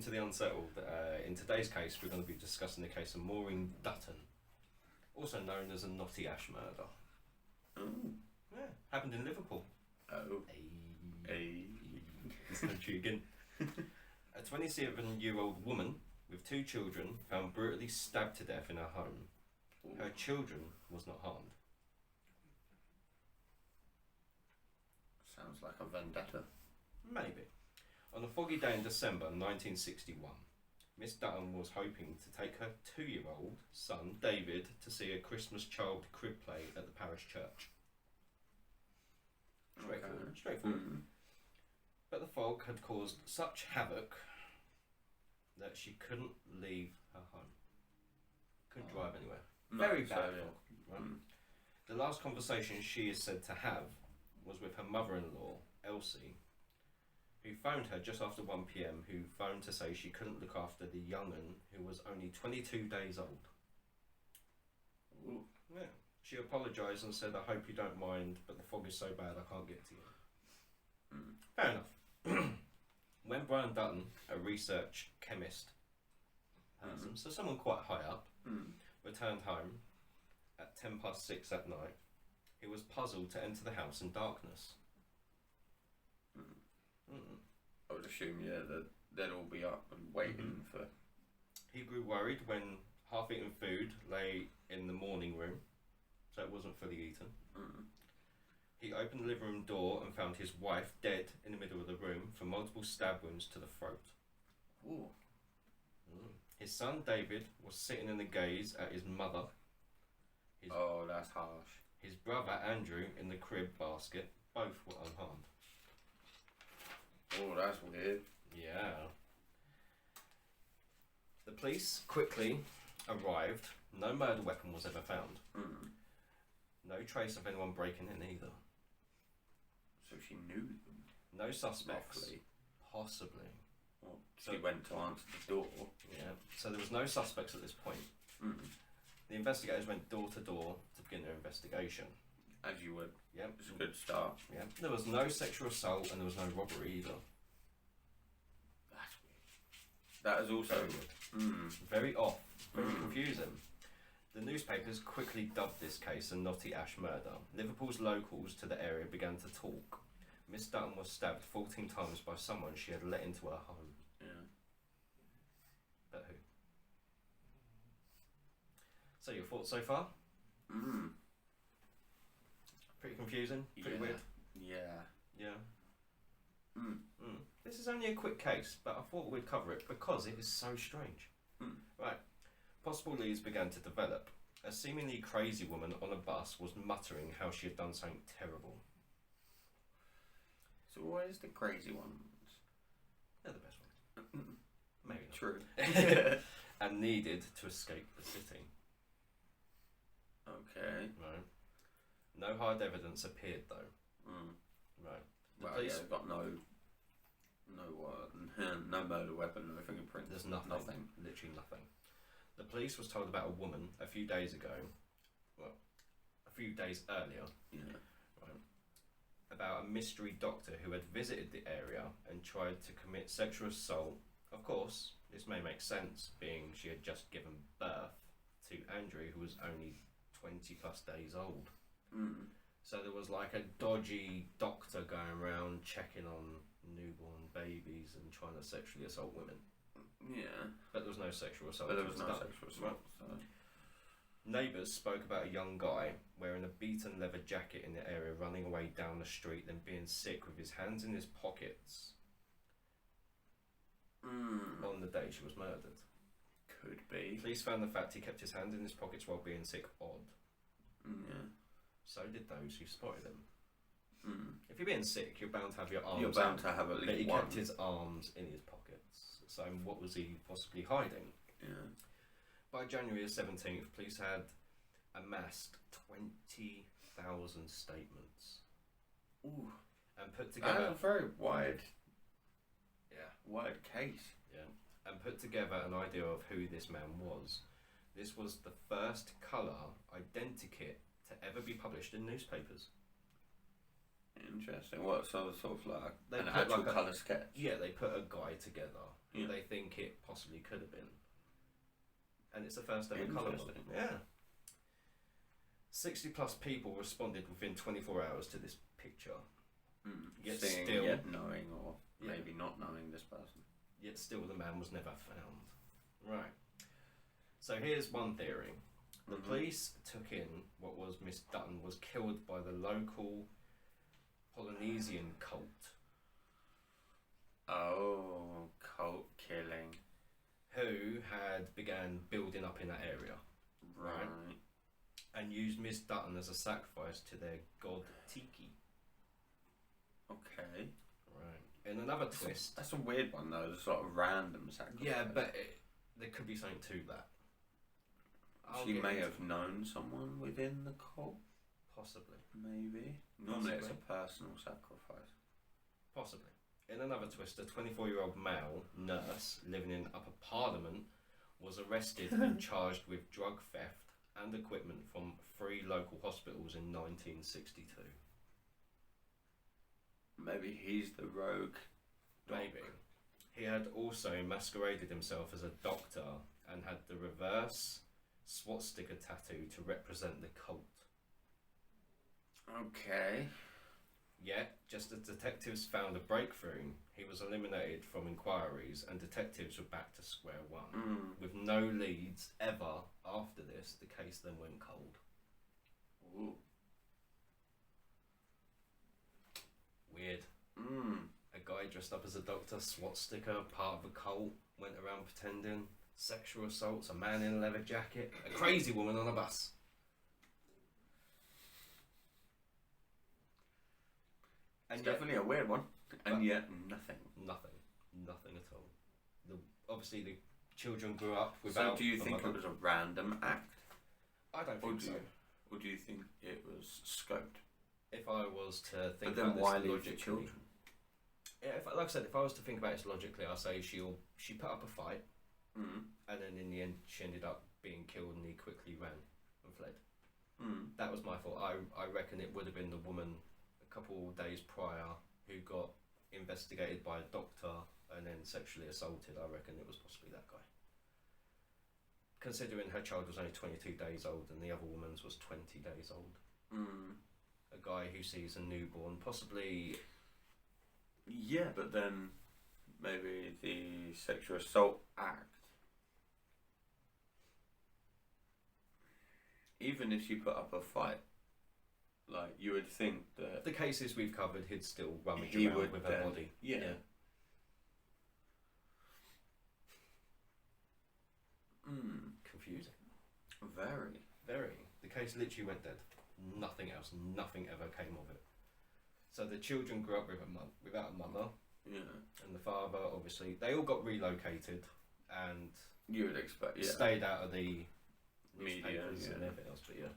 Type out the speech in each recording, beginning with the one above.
to the Unsettled. In today's case, we're going to be discussing the case of Maureen Dutton, also known as a Knotty Ash murder. Oh. Yeah, happened in Liverpool. Oh. This country again. A 27-year-old woman with 2 children found brutally stabbed to death in her home. Her children was not harmed. Sounds like a vendetta. Maybe. On a foggy day in December 1961, Miss Dutton was hoping to take her 2-year-old son, David, to see a Christmas child crib play at the parish church. Straightforward. Mm. But the fog had caused such havoc that she couldn't leave her home. Couldn't drive anywhere. Very bad fog. Right? The last conversation she is said to have was with her mother-in-law, Elsie, who phoned her just after 1 p.m, who phoned to say she couldn't look after the young'un, who was only 22 days old. Ooh. Yeah. She apologised and said, I hope you don't mind, but the fog is so bad I can't get to you. Fair enough. When Brian Dutton, a research chemist person, so someone quite high up, returned home at 6:10 at night, he was puzzled to enter the house in darkness. I would assume, that they'd all be up and waiting for... He grew worried when half-eaten food lay in the morning room, so it wasn't fully eaten. He opened the living room door and found his wife dead in the middle of the room from multiple stab wounds to the throat. Ooh. His son David was sitting in the gaze at his mother. Oh, that's harsh. His brother Andrew in the crib basket. Both were unharmed. Oh, that's weird. Yeah. The police quickly arrived. No murder weapon was ever found. No trace of anyone breaking in either. So she knew them? No suspects. Luckily. Possibly. Well, she went to answer the door. Yeah. So there was no suspects at this point. The investigators went door to door to begin their investigation. As you would. Yep. It's a good start. Yeah. There was no sexual assault and there was no robbery either. That's weird. That is also very off. Very confusing. The newspapers quickly dubbed this case a Knotty Ash murder. Liverpool's locals to the area began to talk. Miss Dutton was stabbed 14 times by someone she had let into her home. Yeah. But who? So your thoughts so far? Pretty confusing? Pretty weird? Yeah. Yeah. This is only a quick case, but I thought we'd cover it because it is so strange. Right. Possible leads began to develop. A seemingly crazy woman on a bus was muttering how she had done something terrible. So what is the crazy ones? They're the best ones. Maybe not. True. And needed to escape the city. Okay. Right. No hard evidence appeared though. Right. The police they've got no murder weapon, no fingerprints. There's nothing. Literally nothing. The police was told about a woman a few days ago, well, a few days earlier, right, about a mystery doctor who had visited the area and tried to commit sexual assault. Of course, this may make sense, being she had just given birth to Andrew, who was only 20 plus days old. So there was like a dodgy doctor going around checking on newborn babies and trying to sexually assault women. Yeah. But there was no sexual assault. But there was no sexual assault. So. Neighbours spoke about a young guy wearing a beaten leather jacket in the area, running away down the street, then being sick with his hands in his pockets on the day she was murdered. Could be. Police found the fact he kept his hands in his pockets while being sick odd. Yeah. So did those who spotted him. If you're being sick, you're bound to have your arms. You're bound to have at least but he one. kept his arms in his pockets. So what was he possibly hiding? Yeah. By January 17th, police had amassed 20,000 statements. Ooh. And put together... That's a very wide case. Yeah. And put together an idea of who this man was. This was the first colour identikit to ever be published in newspapers. Interesting. What, sort of like They an put actual like colour sketch? Yeah, they put a guy together who they think it possibly could have been. And it's the first ever colour one. Yeah. 60 plus people responded within 24 hours to this picture. Yet seeing, still, yet knowing, or maybe not knowing this person. Yet still the man was never found. Right. So here's one theory. The police took in what was Miss Dutton was killed by the local Polynesian cult. Oh, cult killing. Who had began building up in that area. Right. And used Miss Dutton as a sacrifice to their god Tiki. Okay. Right. In another twist... That's a weird one though, a sort of random sacrifice. Yeah, but there could be something to that. She may have known someone within the cult. Possibly. Maybe. Normally it's a personal sacrifice. Possibly. In another twist, a 24-year-old male nurse living in Upper Parliament was arrested and charged with drug theft and equipment from 3 local hospitals in 1962. Maybe he's the rogue doc. Maybe. He had also masqueraded himself as a doctor and had the reverse swastika tattoo to represent the cult. Okay. Yet, just as detectives found a breakthrough, he was eliminated from inquiries and detectives were back to square one. With no leads ever after this, the case then went cold. Ooh. Weird. A guy dressed up as a doctor, swastika, part of a cult, went around pretending. Sexual assaults, a man in a leather jacket, a crazy woman on a bus. And it's definitely a weird one. And yet nothing. Nothing at all. Obviously the children grew up without... So do you think it was a random act? I don't think so. Or do you think it was scoped? If I was to think but then about why this leave the logically... children? Yeah, like I said, if I was to think about this logically, I'll say she put up a fight, and then in the end she ended up being killed and he quickly ran and fled. That was my fault. I reckon it would have been the woman a couple of days prior who got investigated by a doctor and then sexually assaulted. I reckon it was possibly that guy. Considering her child was only 22 days old and the other woman's was 20 days old. A guy who sees a newborn, possibly... Yeah, but then maybe the sexual assault act, even if she put up a fight, like, you would think that... The cases we've covered, he'd still rummage around with her body. Yeah. Confusing. Very. The case literally went dead. Nothing else. Nothing ever came of it. So the children grew up without a mother. Yeah. And the father, obviously, they all got relocated and you would expect, stayed out of the media and everything else. But yeah.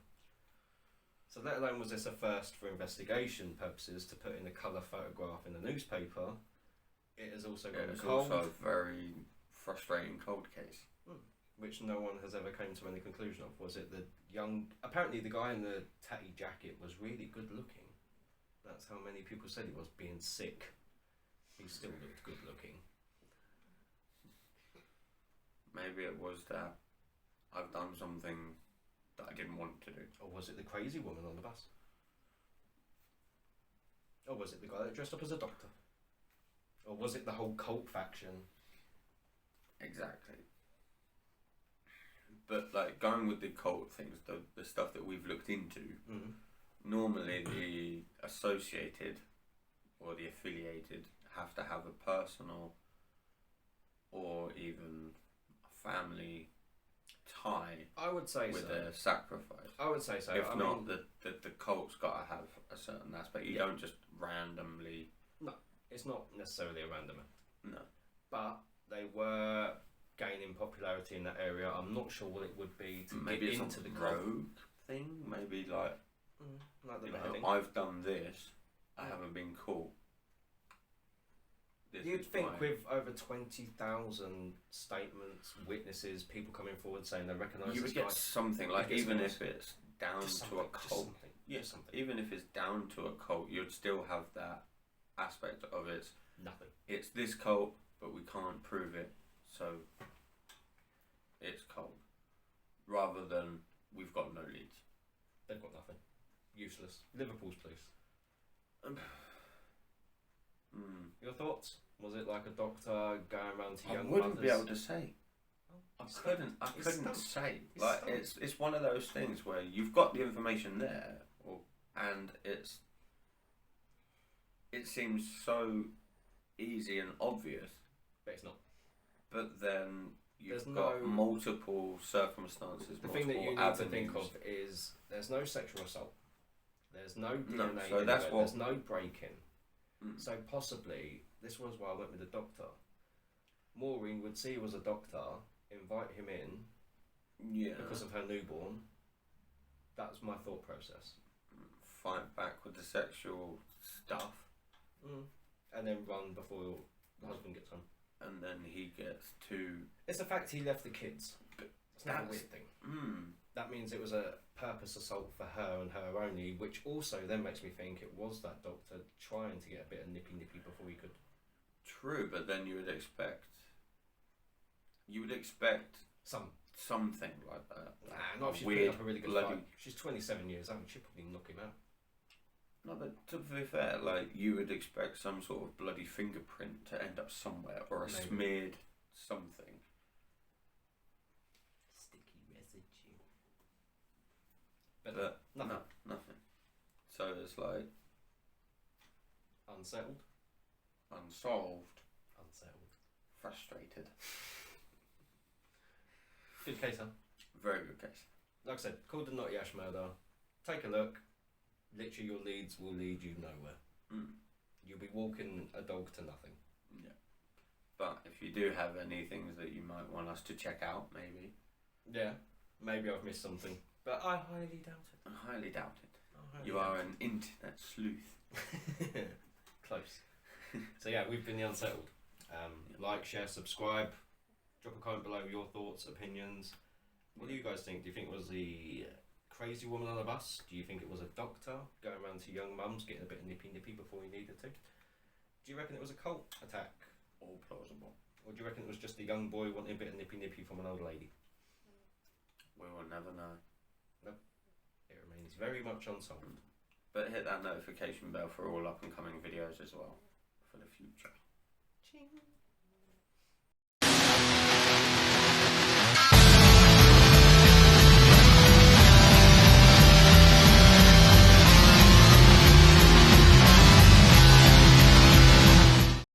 So let alone was this a first for investigation purposes to put in a colour photograph in the newspaper, it has also gone cold. It's also a very frustrating cold case. Which no one has ever come to any conclusion of. Was it the young... Apparently the guy in the tatty jacket was really good looking. That's how many people said he was, being sick. He still looked good looking. Maybe it was that I've done something that I didn't want to do. Or was it the crazy woman on the bus? Or was it the guy that dressed up as a doctor? Or was it the whole cult faction? Exactly. But like going with the cult things, the stuff that we've looked into, normally the associated or the affiliated have to have a personal or even a family tie. I would say with so. a sacrifice. I would say so. If not, the cult's got to have a certain aspect. You don't just randomly. No, it's not necessarily a random. No. But they were gaining popularity in that area. I'm not sure what it would be to maybe get it's into the rogue thing. Maybe like, like the you know, I've done this. I haven't been caught. You'd think with over 20,000 statements, witnesses, people coming forward saying they recognise this you would get something like, even if it's down to a cult. Yes, something. Even if it's down to a cult, you'd still have that aspect of it. Nothing. It's this cult. but we can't prove it, so it's cold. Rather than we've got no leads. They've got nothing. Useless. Liverpool's police. Your thoughts? Was it like a doctor going around to young mothers? I wouldn't be able to say. I couldn't stumped. say. He's Like stumped. it's one of those things where you've got the information there, and it seems so easy and obvious, But it's not. but then you've There's got no- multiple circumstances. The thing that you need multiple to think avenues. of is there's no sexual assault. There's no DNA. so that's anywhere, what- There's no break-in. Mm. So possibly this was why I went with the doctor. Maureen would see he was a doctor, invite him in Yeah. because of her newborn. That's my thought process. Fight back with the sexual stuff, And then run before the husband gets home. and then he gets to. It's the fact he left the kids. It's not a That's- weird thing. That means it was a purpose assault for her and her only, which also then makes me think it was that doctor trying to get a bit of nippy before he could. True, but then you would expect something like that. Nah, not if she's weird putting up a really good bloody. fight. She's 27 years old. She'd probably knock him out. No, but to be fair, like you would expect some sort of bloody fingerprint to end up somewhere, or a Maybe. smeared something. Sticky residue. But nothing. nothing. So it's like Unsettled. unsolved, Unsettled. frustrated. Good case, huh? Very good case. Like I said, called the Knotty Ash murder. Take a look. Literally, your leads will lead you nowhere. You'll be walking a dog to nothing. Yeah. But if you do have any things that you might want us to check out, maybe. Yeah, maybe I've missed something, but I highly doubt it. I highly doubt it. I highly You doubt are an internet sleuth. it. Close. So yeah, we've been the Unsettled. Like, share, subscribe. Drop a comment below your thoughts, opinions. What do you guys think? Do you think it was the crazy woman on a bus? Do you think it was a doctor going around to young mums getting a bit of nippy before he needed to? Do you reckon it was a cult attack? All plausible. Or do you reckon it was just a young boy wanting a bit of nippy from an old lady? We will never know. It remains very much unsolved. But hit that notification bell for all up and coming videos as well for the future. Ching.